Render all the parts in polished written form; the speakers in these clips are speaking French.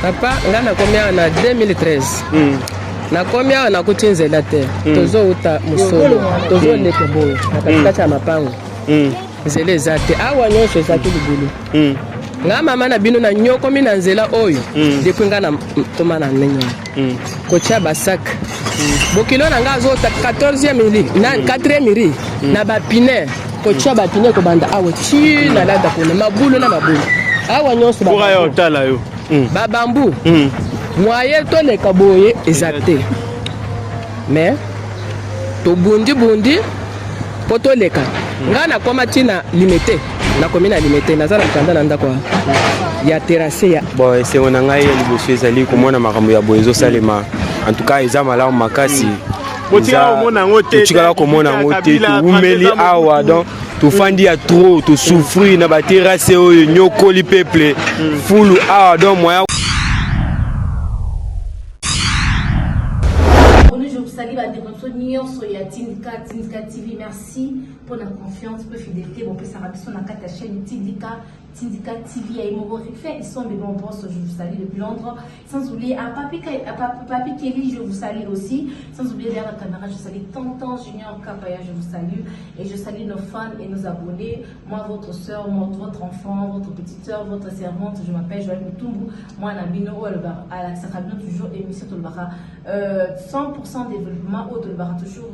Papa, nga na combien na 2013. Na combien na kutinzela te. Tozo uta musolo. Tozo leke boy. Na katikati ya mapango. Nzela ezate. Awa nyonso ezate libulu. Nga mama na bino na nyoko mi na nzela oyo. Depuis nga na toma na nenyo. Kocha basak. Bokilo na nga azota 14e mili. Na 4e mili. Na bapine. Kocha bapine ko banda awa. Chi na lada kona mabulu na mabulu. Awa nyonso ba. Pour yo tala yo. Babambu. Moye to le kaboye ezate. Mais to bundi poto leka. Nga na koma tina limité. Na komina limité na zala kanda na ndako ya terrasse ya. Bon, c'est on ngai liboso ezali komona makambo ya boyezo salema. En tout cas, ezama la makasi. Botika omona ngote. Tukala komona ngote tu umeli awa donc tu fandi ya trop tu souffrir na ba terrasse oyo nyoko li peuple fulu awa donc moya. Salut à des sur Tindika TV, merci pour la confiance, pour la fidélité, pour la sur la chaîne Tindika TV et mon fait ils sont de nombreux, je vous salue depuis Londres, sans oublier à Papi Kelly, je vous salue aussi, sans oublier derrière la caméra, je salue Tonton Junior Kapaya, je vous salue et je salue nos fans et nos abonnés, moi votre soeur, votre enfant, votre petite soeur, votre servante, je m'appelle Joël Mutumbu, moi Nabino à la Sakabino toujours émission Tolbara, 100% développement au Tolbara toujours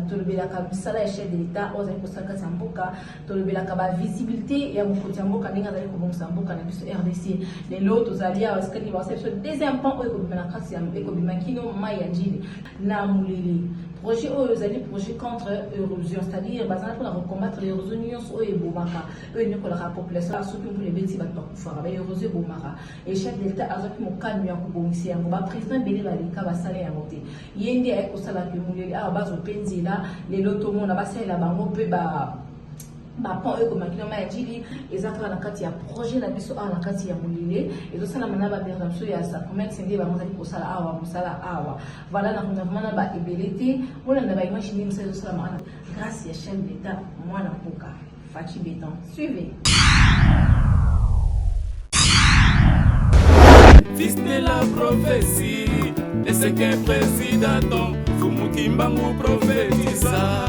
Tolbelaka Bissala chef de l'État, aux Ekosaka Samboka, Tolbelaka visibilité et à mon côté kaninga zali kobongisa mboka na biso RDC lelo tozali a skali ba section deuxième point oyo kobima na kasi ya mbeko bimakino mai ya njili na mulele projet oyo zali projet contre érosion, c'est-à-dire bazana pour combattre l'érosion nyonso oyo ebomaka oyo nekola ka population soki mpule beti bato bakufaka ba érosion ebomaka et chef de l'État azoki mokano ya kobongisa yango ba président bele baleka basala yango te ye nde ayekosala ke mulele awa bazopenzela lelo tomona basalela bango mpe pont eko makino ma jili ezaka na kati ya projet na biso na kati ya mulile ezosala mana ba berramso ya sa comment sende ba mozali kosala awa musala awa voilà na vraiment ba ebelete wala na ba imagine msa ezosala mana grâce ya chef d'État mwana mpoka Fachi Béton. Suivez. Fils de la prophétie, le cinquième président, Fumukimbangu prophétisa.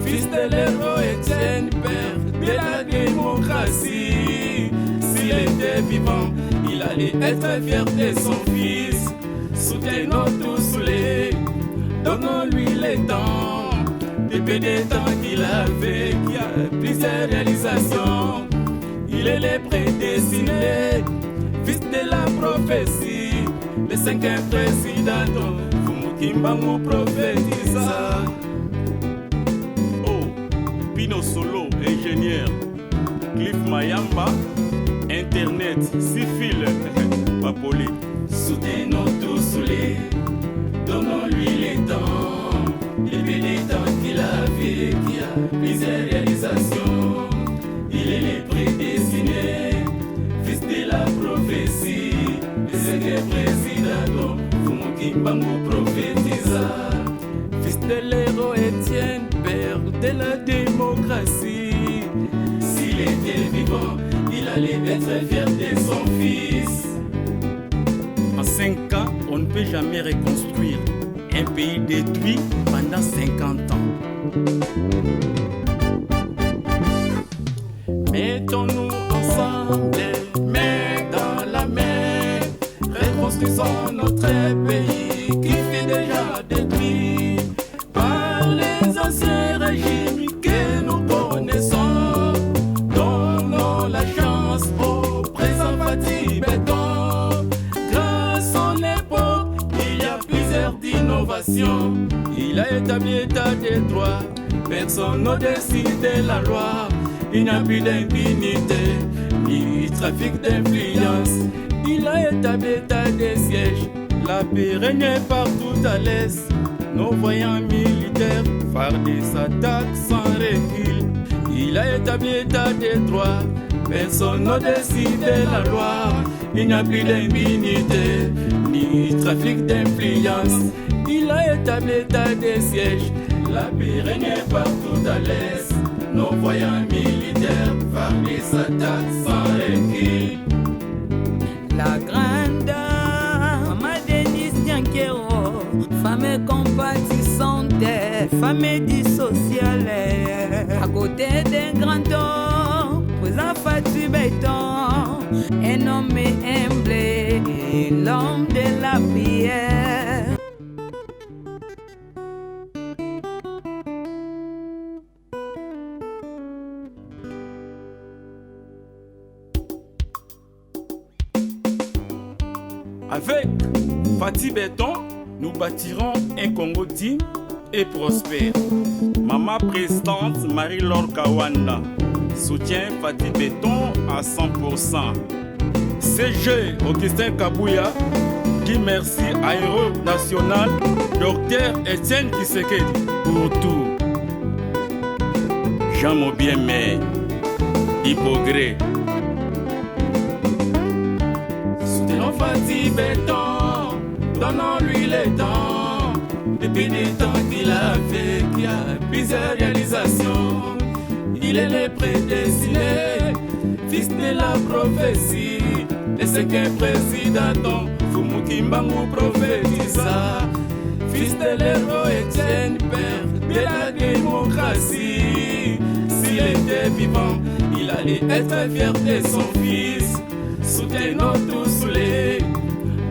Fils de l'héros Étienne, père de la démocratie. S'il était vivant, il allait être fier de son fils. Soutenons tous les, donnons-lui les temps. Depuis des temps qu'il avait, qui a plusieurs réalisations. Il est le prédestiné, fils de la prophétie. Le cinquième président, Fumukimbangu prophétisa. Pino Solo, ingénieur, Cliff Mayamba, Internet, Sifil, Papoli. Soutenons tous les, donnons-lui les temps, depuis les temps qu'il avait, qui a plusieurs réalisations. Il est le prédestiné, fils de la prophétie, le secret président, Fumukimbangu prophétisa. Fils de l'héros Étienne, père de la démocratie. S'il était vivant, il allait être fier de son fils. En 5 ans, on ne peut jamais reconstruire un pays détruit pendant 50 ans. Mettons-nous ensemble, main dans la main, reconstruisons notre pays qui fut déjà détruit par les anciens régimes que nous connaissons. Donnons la chance au présent Fachi Béton. Grâce à son époque, il y a plusieurs innovations. Il a établi l'état des droits, personne n'au-dessus de la loi. Il n'y a plus d'impunité, ni trafic d'influence. Il a établi l'état des sièges, la paix règne partout à l'est. Nos voyants militaires faire des attaques sans recul. Il a établi l'état des droits, personne n'au-dessus de la loi. Il n'y a plus d'impunité, ni trafic d'influence. Il a établi l'état des sièges, la paix règne partout à l'est. Nos voyants militaires faire des attaques sans recul. La grande Avec Fatih Béton, nous bâtirons un Congo digne et prospère. Maman présidente Marie-Laure Kawanda soutient Fatih Béton à 100%. CG Augustin Kabouya qui merci à Héros National Dr Etienne Tshisekedi pour tout. Jean Mobiemé, Hypogré. Soutenons Fatih Béton, donnons-lui les temps. Depuis des temps qu'il a fait, qu'il y a plusieurs réalisations. Il est le prédestiné, fils de la prophétie. Le cinquième président, Fumukimbangu prophétisa. Fils de l'héros Etienne, père de la démocratie. S'il était vivant, il allait être fier de son fils. Soutenons tous les,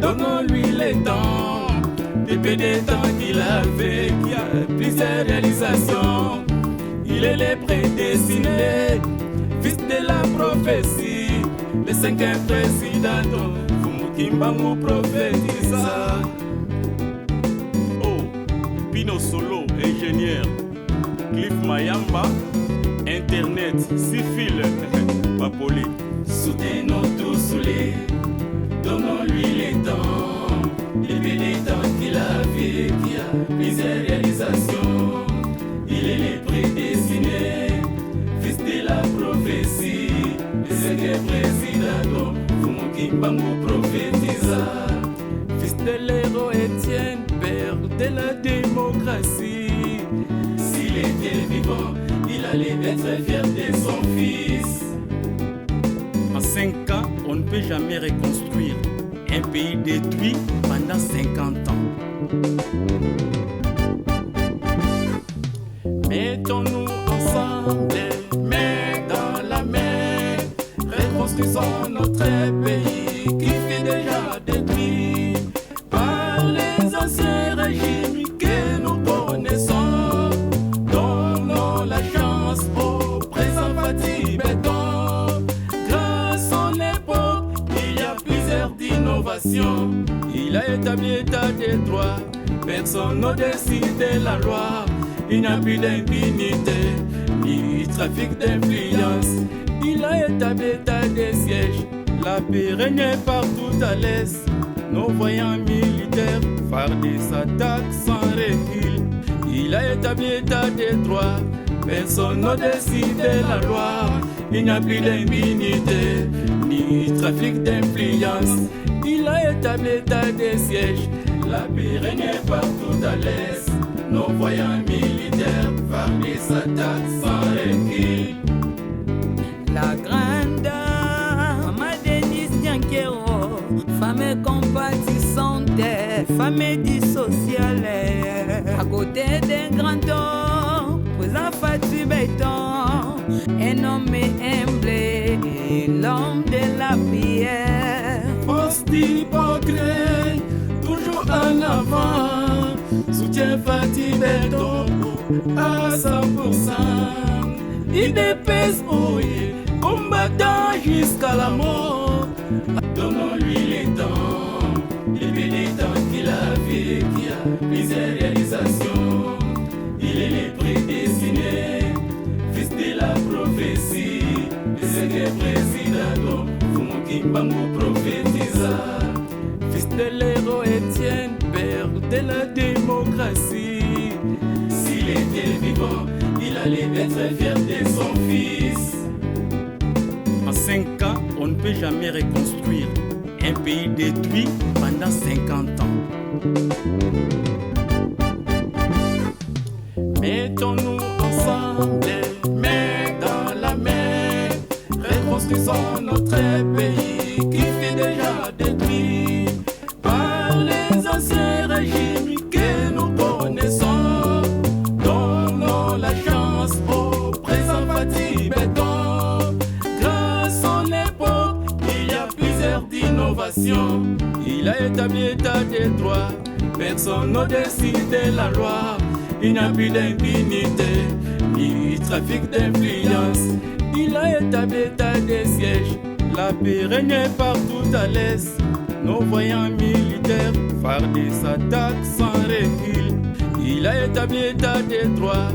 donnons-lui les temps. Depuis des temps qu'il a fait, qu'il y a plusieurs réalisations. Il est le prédestiné, fils de la prophétie. Le cinquième président, Fumukimbangu prophétisa. Oh, Pino Solo, ingénieur. Cliff Mayamba, Internet, Sifil, Papoli. Soutenons tous les, donnons-lui les temps. Depuis les temps qu'il a fait, qu'il y a plusieurs réalisations. Il est le prédestiné, fils de la prophétie. Le secret président, Fumukimbangu prophétisa. Fils de l'héros Etienne, père de la démocratie. S'il était vivant, il allait être fier de son fils. En 5 ans, on ne peut jamais reconstruire un pays détruit pendant 50 ans. Mettons-nous ensemble, main dans la main, reconstruisons notre pays qui fut déjà détruit par les anciens régimes que nous connaissons. Donnons la chance au présent Fatih Béton. Grâce à l'époque, il y a plusieurs d'innovations. Il a établi l'état des droits, personne n'au-dessus de la loi. Il n'y a plus d'impunité, ni trafic d'influence. Il a établi l'état des sièges, la paix régnait partout à l'est. Nos voyants militaires faire des attaques sans recul. Il a établi l'état des droits, personne n'au-dessus de la loi. Il n'y a plus d'impunité, ni trafic d'influence. Il a établi l'état des sièges, la paix régnait partout à l'est. Nos voyants militaires faire des attaques sans recul. La grande Maman Denise Nyankero, femme compatissante, femme dissociale. À côté d'un grand homme, présent Fatih Béton, un homme humble, l'homme de la prière. Force d'hypocrite, toujours en avant, soutient Fatih Béton à 100%. Il dépèse, oui, combattant jusqu'à la mort. Donnons-lui les temps, depuis les temps qu'il a fait, qu'il y a plusieurs réalisations. Il est le prédestiné, fils de la prophétie. Le secret président, Fumukimbangu prophétisa. Fils de l'héros Etienne, père de la démocratie. S'il était vivant, il allait être fier de son fils. En 5 ans, on ne peut jamais reconstruire un pays détruit pendant 50 ans. Mettons-nous ensemble, main dans la main, reconstruisons notre pays qui fut déjà détruit par les anciens régimes que nous connaissons. Donnons la chance au présent Fatih Béton. Grâce à l'époque, il y a plusieurs d'innovations. Il a établi l'état des droits, personne n'au-dessus de la loi. Il n'y a plus d'impunité, ni trafic d'influence. Il a établi l'état des sièges, la paix régnait partout à l'est. nos voyants militaires, fardés s'attaquent sans recul. Il a établi état de droit,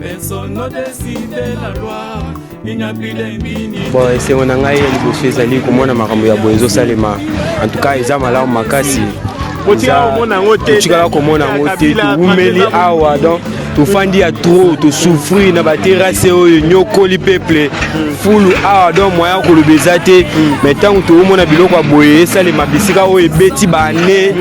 personne n'a décidé la loi. Il n'y a plus d'impunité. Bon, c'est on a gagné le dossier Zali, comment on a marqué à Boiso Salema. En tout cas, ils ont malheur makasi. Tu as comment on a voté, tu umeli awa donc. Tu fandi à trop, tu souffrir na batera seo nyoko li peuple fulu awa donc moya ko lubezate mais tant que tu mona biloko boye ça les mabisika o ebeti bane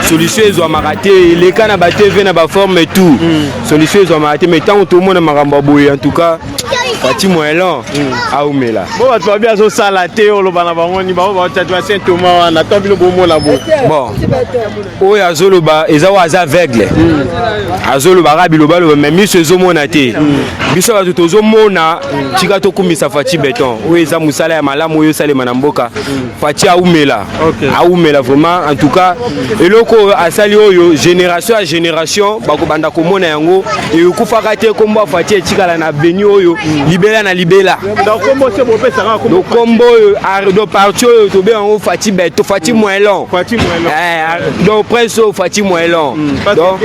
solution ezo makate les kana bateve na ba forme tout solution ezo makate mais tant que tu mona makamba boye en tout cas Fati Moelon aumela bon tu vas bien zo salate o lo bana bango ni ba o tatouer Saint Thomas na tobilo bomo la bo bon o ya zoloba ezawa za aveugle azoloba rabilo balo mais miso ezomona te biso ba tozomona tika to kumisa Fati béton o eza musala ya malamu oyo salema na mboka Fati aumela aumela vraiment en tout cas eloko asali oyo génération à génération bako banda komona yango e kufaka te komba Fati etikala na beni oyo libela na libela donc kombo se bo pesa ka kombo kombo do parti oyo to be en Fati béton Fati Moelon donc prince Fati Moelon donc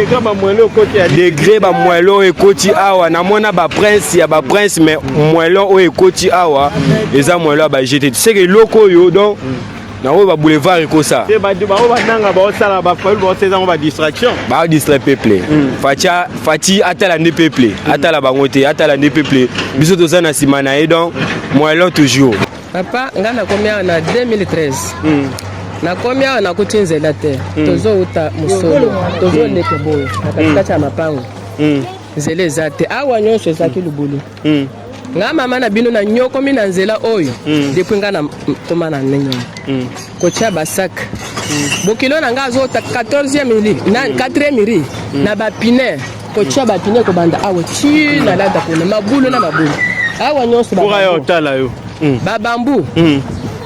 degré ba Moelon e koti awa na mona ba prince ya ba prince mais Moelon o e koti awa eza Moelon ba jeté tu sais que loko yo donc na o ba boulevard e ko ça te ba o nanga ba o sala ba fa ba o ba distraction ba distrait peuple Fati atala ne peuple atala bango te atala ne peuple biso to sana simana e donc Moelon toujours papa ngana komia na 2013 na komia na kutinzela te tozo uta musolo tozo leke boy na katikati ya mapango nzela zate awa nyonso ezaki lubulu nga mama na bino na nyoko mina nzela oyo depuis nga na toma na nenyo kocha basak bokilo na nga azota 14e mili na 4e mili na ba pine kocha ba pine ko banda awa chi na lada ko na mabulu awa nyonso ba pour ayo tala yo ba bambu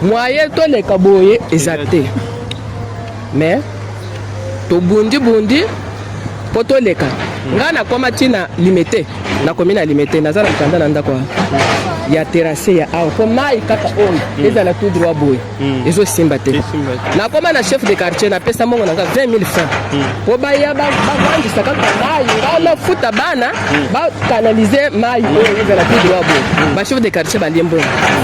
moye to le kaboye ezate mais to bundi poto leka nga na koma tina limité na komina limité nazala mkanda na ndako ya terrasse ya awa ko mai kaka on ezala tout droit boy ezo simba te na koma na chef de quartier na pesa mongo nanga 20000 francs po ba ya ba vandi saka mai ngala futa bana ba canaliser mai ezala tout droit boy ba chef de quartier ba liembo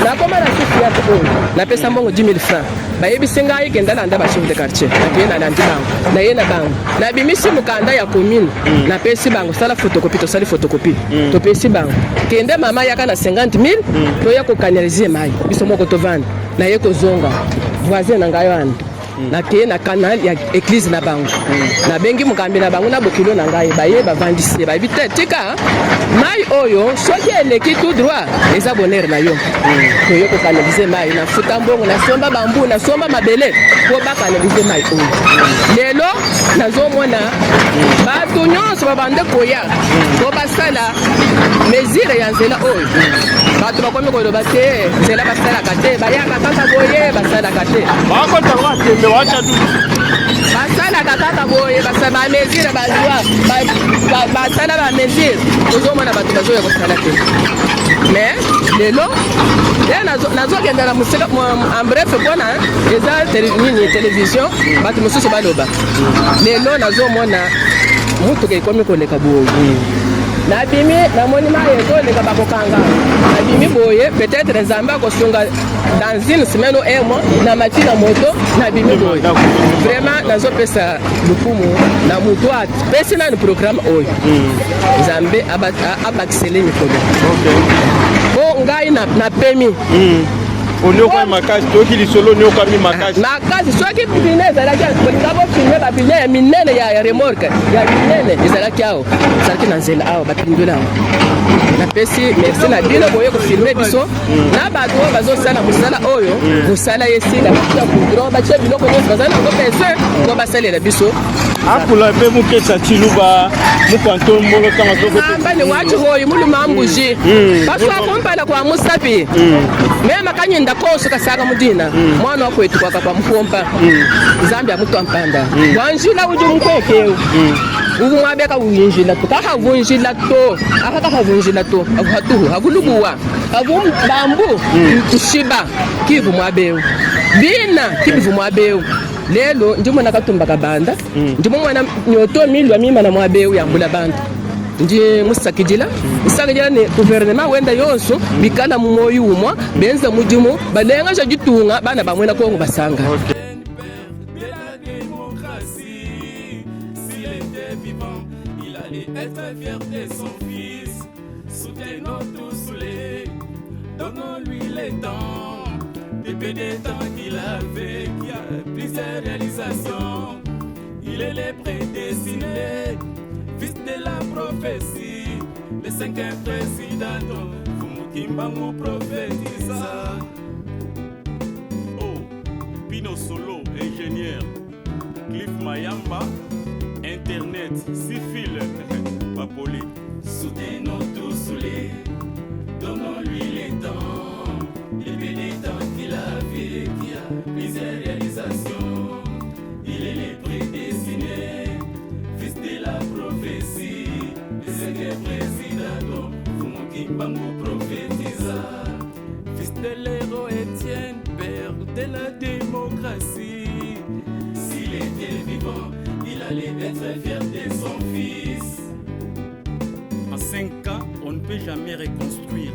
na koma na chef ya ko na pesa mongo 10000 francs ba yebi senga ikenda na nda ba chef de quartier na yena na ndibang na yena bang na bimisi mukanda ya commune na pesi bango sala photocopie to sali photocopie to pesi bango kende mama yaka na 50000 to yako canaliser mai biso moko to vanda na yeko zonga voisin na ngayo ana na ke na canal ya église na bango na bengi mukambi na bango na bokilo na ngai baye bavandisi ba bite tika mai oyo soki eleki tout droit eza bonheur na yo to yoko canaliser mai na futa mbongo na somba bambu na somba mabele po ba canaliser mai oyo lelo nazomona bato nyonso babande koya po basala mesure ya nzela oyo bato bakomi koloba te nzela basalaka te bayaka kaka boye basalaka te basalaka kaka boye basala bamesure balwa basala bamesure ozomona bato bazoya kosala te mais lelo nazokendela mosika en bref mpona eza nini télévision bato mosusu baloba lelo nazomona mutuka ekomi koleka boye nabimi namoni mai ekoleka bakokanga nabimi boye peut-être nzambe akosunga dans une semaine ou un mois na mati na moto nabimi boye vraiment nazopesa lukumu na mutu apesi nani programme oyo nzambe abakisele mikolo po ngai na pemi onyoka makasi toki lisolo nyoka mi makasi makasi soki pine ezalaki ngabo pine ba pine ya minene ya remorque ya minene ezalaki awo ezalaki na nzela awo bapindola awo napesi merci na bino boye kofilme biso na bato oyo bazosala mosala oyo mosala yesila batia kudron batia biloko nyonso bazali nango pese po basalela biso apula mpe mokesa tiluba mokwanto mbolo ntango zokambani waci hoyi muluma mbuji baso akompala kwa musapi mema kanyinda koso kasaka mudina mwana wakwetu kwaka kwa mpompa nzambi amutu ampanda wanjila uju mkwekeu umwabeka uyinjila to kakavunjila to akakavunjila to akuhatuhu akulubuwa akumbambu kushiba kivu mwabeu bina kivu mwabeu lelo ndimo nakatumbaka banda ndimo mwana nyoto milwa mima na mwabe uyambula bantu ndi musakijila ne gouvernement wenda yonso bikala mu moyo umwa benza mudimu balenga jagitunga bana bamwena kongo basanga. Être fier de son fils, soutenons tous les, donnons-lui les temps, depuis des temps qu'il avait, qui a plusieurs réalisations. Il est le prédestiné, fils de la prophétie, le 5e président, Fumukimbangu prophétisa. Oh, Pino Solo, ingénieur, Cliff Mayamba, Internet, Sifil, Papoli. Soutenons tous les, donnons-lui les temps, depuis les temps qu'il avait, qui a plusieurs réalisations. Il est le prédestiné, fils de la prophétie, le 5e président, Fumukimbangu prophétisa. Fils de l'héros Étienne, père de la démocratie. S'il était vivant, il allait être fier de son fils. En 5 ans, on ne peut jamais reconstruire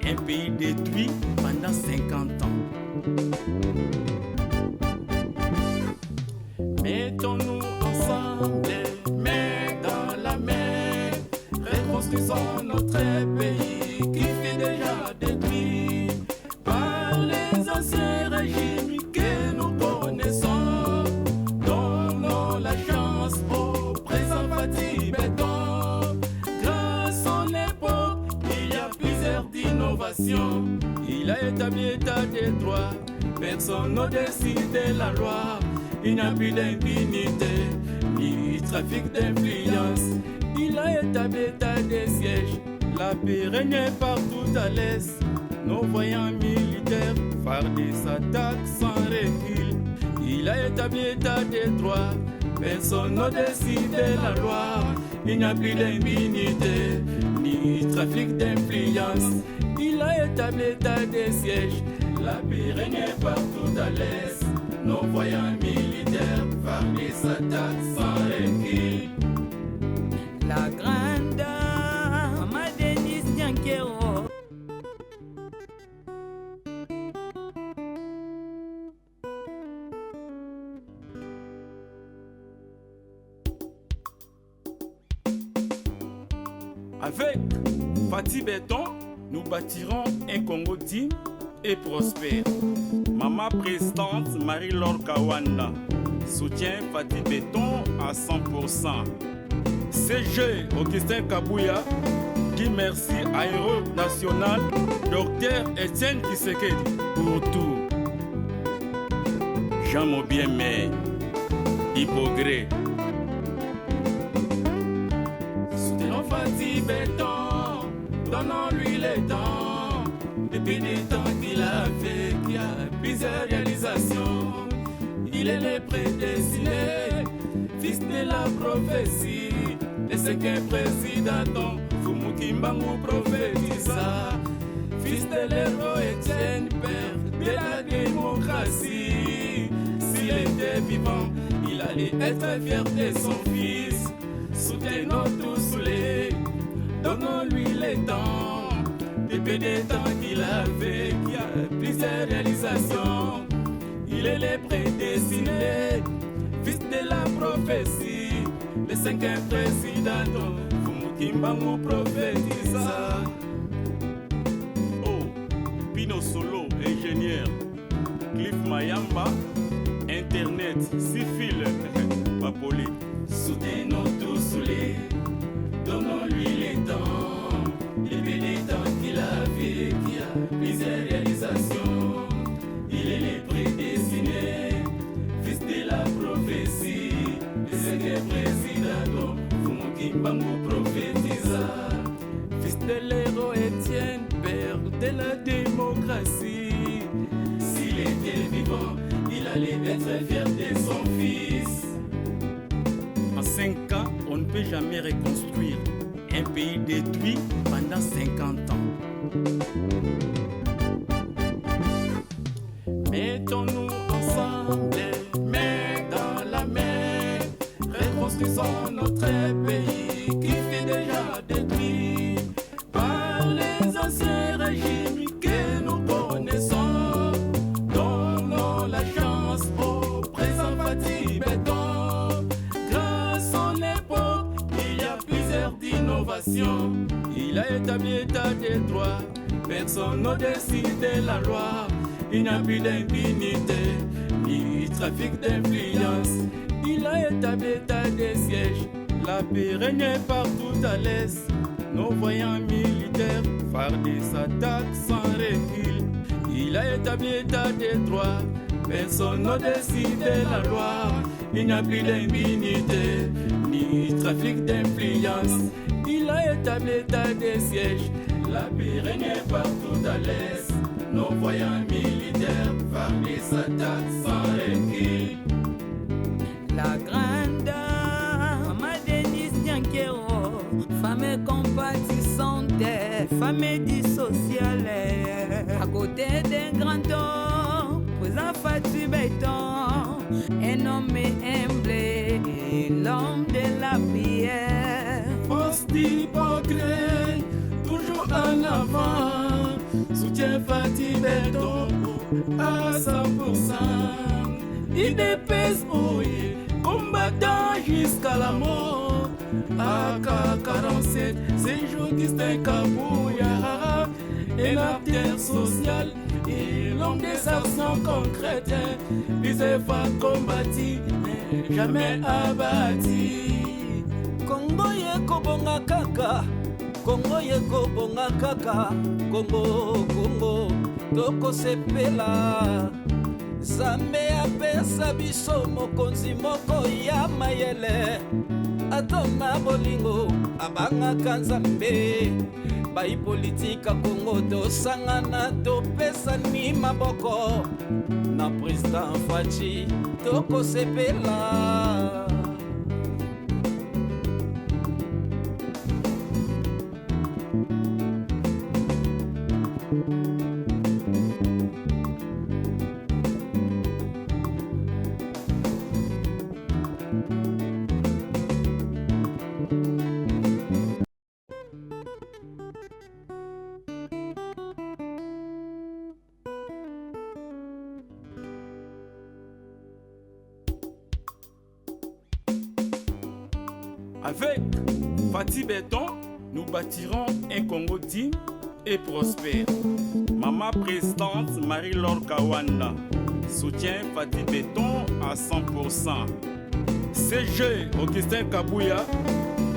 un pays détruit pendant 50 ans. Mettons-nous ensemble, main dans la main, reconstruisons notre pays qui fut déjà détruit par les anciens régimes que nous connaissons. Donnons la chance au présent Fatih Béton. Grâce à l'époque, il y a plusieurs innovations. Il a établi l'état des droits, personne au-dessus de la loi. Il n'y a plus d'impunité, ni trafic d'influence. Il a établi l'état des sièges, la paix régnait partout à l'est. Nos voyants militaires fardaient s'attaquent sans recul. Il a établi l'état des droits, personne au-dessus de la loi. Il n'y a plus d'impunité, ni trafic d'influence. Il a établi l'état des sièges, la paix régnait partout à l'est. Nos voyants militaires fardaient s'attaquent sans recul. La grande Maman Denise Nyankero. Avec Fatih Béton, nous bâtirons un Congo digne et prospère. Maman présidente Marie-Laure Kawanda soutient Fatih Béton à 100%. CG Augustin Kabouya dit merci à Héros National Dr Etienne Tshisekedi pour tout. Jean Mobiemé, Hypogré. Soutenons Fatih Béton, donnons-lui les temps. Depuis des temps qu'il a fait, qu'il a plusieurs réalisations. Il est le prédestiné, fils de la prophétie. Le 5e président, Fumukimbangu prophétisa. Fils de l'héros Étienne, père de la démocratie. S'il était vivant, il allait être fier de son fils. Soutenons tous les, donnons-lui les temps. Depuis des temps qu'il avait, qui a plusieurs réalisations. Il est le prédestiné, fils de la prophétie. Le 5e président, Fumukimbangu prophétisa. Oh, Pino Solo, ingénieur, Cliff Mayamba, Internet, Sifil, Papoli. Soutenons tous les, donnons-lui les temps. Depuis les temps qu'il avait, qui a plusieurs réalisations. Il est le prédestiné, fils de la prophétie. Le 5e président, Fumukimbangu prophétisa. Fils de l'héros Étienne, père de la démocratie. S'il était vivant, il allait être fier de son fils. En 5 ans, on ne peut jamais reconstruire un pays détruit pendant 50 ans. Mettons-nous ensemble, main personne n'a décidé la loi. Il n'y a plus d'impunité, ni trafic d'influence. Il a établi état des sièges, la paix règne partout à l'est. Nos voyants militaires fardés s'attaquent sans recul. Il a établi état des droits, personne n'a décidé la loi. Il n'y a plus d'impunité, ni trafic d'influence. Il a établi état des sièges, la paix règne partout à l'est. Nos voyants militaires fardés s'attaquent sans recul. La grande Maman Denise Nyankero, femme compatissante, femme dissociale, à côté d'un grand homme, présent Fatou Béton, un homme humble, l'homme de la prière. Force d'hypocrite, toujours en avant, soutien Fatou Béton à 100%. Il dépèse ouillé, combattant jusqu'à la mort. AK-47, c'est Jogistin Kabouya, et l'acteur social et l'homme des actions concrètes. Les efforts combattus, mais jamais abattus. Congo yeko bonga kaka, Congo yeko bonga kaka, Congo, Congo, toko sepela. Zambe apesa biso mokonzi moko ya mayele. Atona bolingo abangaka Nzambe. Bai politika Congo tosangana topesani maboko. Na président Fachi toko sepela. Avec Fatou Béton, nous bâtirons un Congo digne et prospère. Maman présidente Marie-Laure Kawanda soutient Fatou Béton à 100%. CG Augustin Kabouya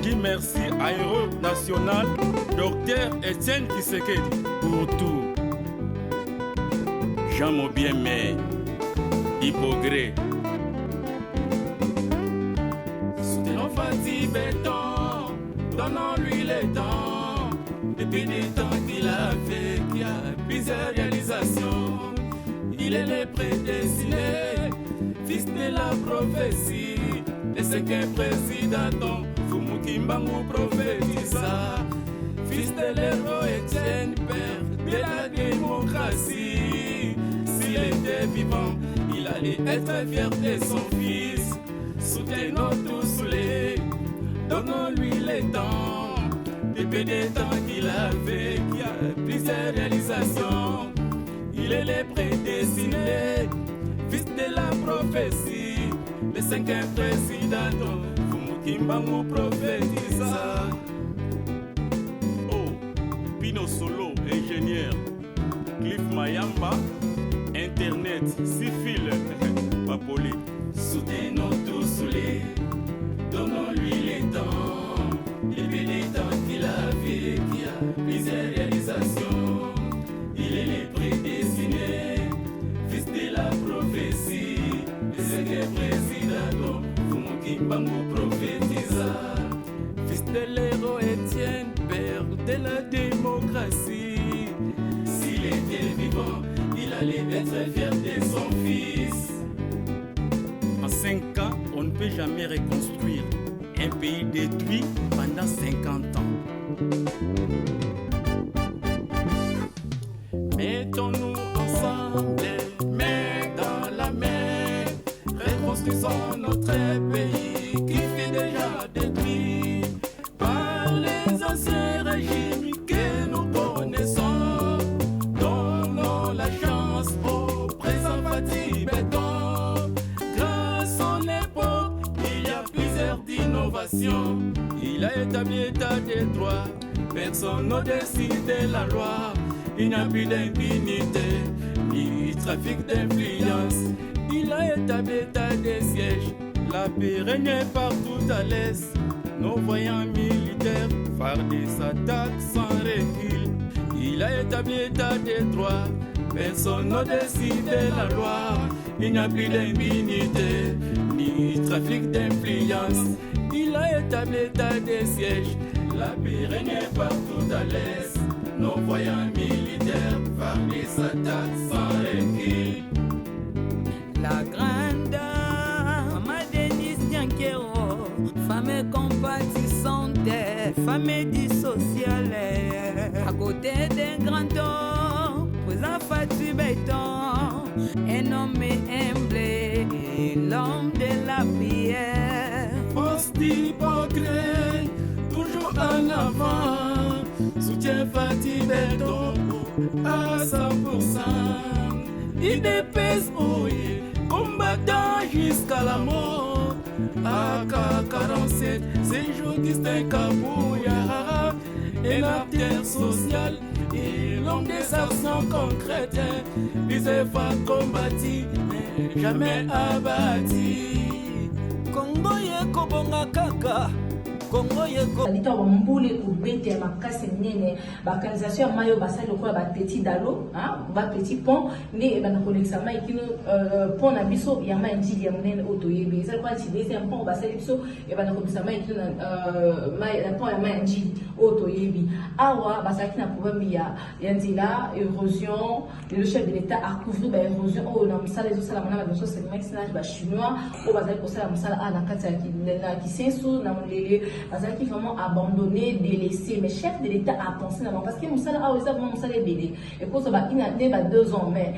dit merci à Héros National Dr Etienne Tshisekedi pour tout. Jean Mobiemé, Hypogré. Soutenons Fatou Béton, donnons-lui le temps. Depuis des temps qu'il a fait, qu'il y a plusieurs réalisations. Il est le prédestiné, fils de la prophétie. Le cinquième président, Fumukimbangu prophétisa. Fils de l'héros Etienne, père de la démocratie. S'il était vivant, il allait être fier de son fils. Soutenons tous les, donnons-lui le temps. Depuis des temps qu'il avait, qu'il y a plusieurs réalisations. Il est le prédestiné, fils de la prophétie. Le cinquième président, Fumukimbangu prophétisa. Oh, Pino Solo, ingénieur. Cliff Mayamba, Internet, Sifil, Papoli. Soutenons tous les, donnons-lui les temps. Depuis les temps qu'il a vécu, il y a plusieurs réalisations. Il est le prédestiné, fils de la prophétie. Le cinquième président, Fumukimbangu prophétisa. Fils de l'héros Etienne, père de la démocratie. S'il était vivant, il allait être fier de son fils. En 5 ans, on ne peut jamais reconstruire un pays détruit pendant 50 ans. Mettons-nous ensemble, main dans la main, reconstruisons notre pays qui fut déjà détruit par les anciens régimes que nous connaissons. Donnons la chance au présent Fatou Béton. Grâce à l'époque, il y a plusieurs innovations. Il a établi état des droits, personne n'a décidé la loi. il n'y a plus d'impunité, ni trafic d'influence. Il a établi état des sièges, la paix régnait partout à l'est. Nos voyants militaires fardés s'attaquent sans recul. Il a établi état des droits, personne n'a décidé la loi. Il n'y a plus d'impunité, ni trafic d'influence. Il a établi état des sièges, la paix régnait partout à l'est. Nos voyants militaires fardés s'attaquent sans recul. La grande Maman Denise Diankero, femme compatissante, femme dissociale, à côté d'un grand homme, vous a fattu béton, un homme humble, l'homme de la prière. Force d'hypocrite, toujours en avant, soutien Fatih Béton à 100%. Il dépèse, oui, combattant jusqu'à la mort. AK-47, c'est jour distinct Kabouya, un acteur social et l'homme des actions concrètes. Les efforts combattus, mais jamais abattus. Congo yeko bonga kaka, Congo yeko Lito wa mbule kubete makase nene bakanization mayo basali ko ba petit dalo ba petit pont ne ba na konexa mai kino pont na biso ya mai njili ya munene otoyebi ça quoi ci deuxième pont basali biso e ba na konexa mai kino mai la pont ya mai njili otoyebi awa basaki na problème ya nzila érosion le chef de l'état a couvert ba érosion o na misala zo sala mona ba so c'est maxinage ba chinois o basali ko sala misala na kati ya kisenso na mulele qui vraiment abandonné, délaissé. Mais chef de l'État a pensé d'abord parce que Moussala a aussi vraiment Moussala BD. Et quand ça va inatteindre 2 ans, mais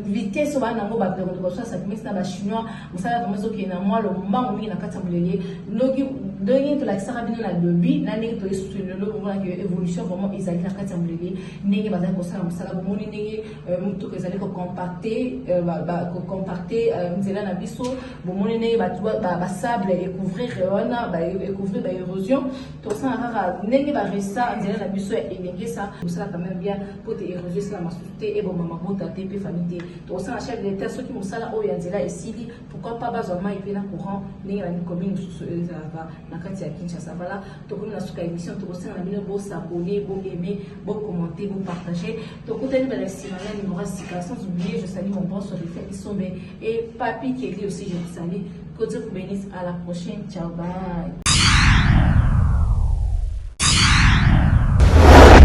vitesse va n'avoir pas de reçoit ça mais c'est dans la chinois Moussala vraiment qui est dans moi le moment où il a 4 mulelier. Logi dernier to la sarabino na lobby, na ngi to soutenir le moment que évolution vraiment ils allaient na 4 mulelier. Ngi ba ko ça Moussala bon ngi mutu que ils allaient compacter compacter nzela na biso bon ngi ba sable et couvrir on ba couvrir l'érosion, tout ça n'est pas ça, on dirait la mission est élevée ça, tout ça quand même bien pour te éroger ça la société et bon maman bon ta TP famille, tout ça chef de l'État ceux qui m'ont ça là où il y a déjà ici, pourquoi pas besoin de il y a courant, n'est la commune sous la carte à Kinshasa voilà, tout comme la sous émission, tout ça on a mis beau s'abonner, beau aimer, beau commenter, beau partager, tout côté de la semaine numéro 6 sans oublier je salue mon boss sur les faits qui sont et Papi qui est aussi je vous salue, que Dieu vous bénisse à la prochaine, ciao bye.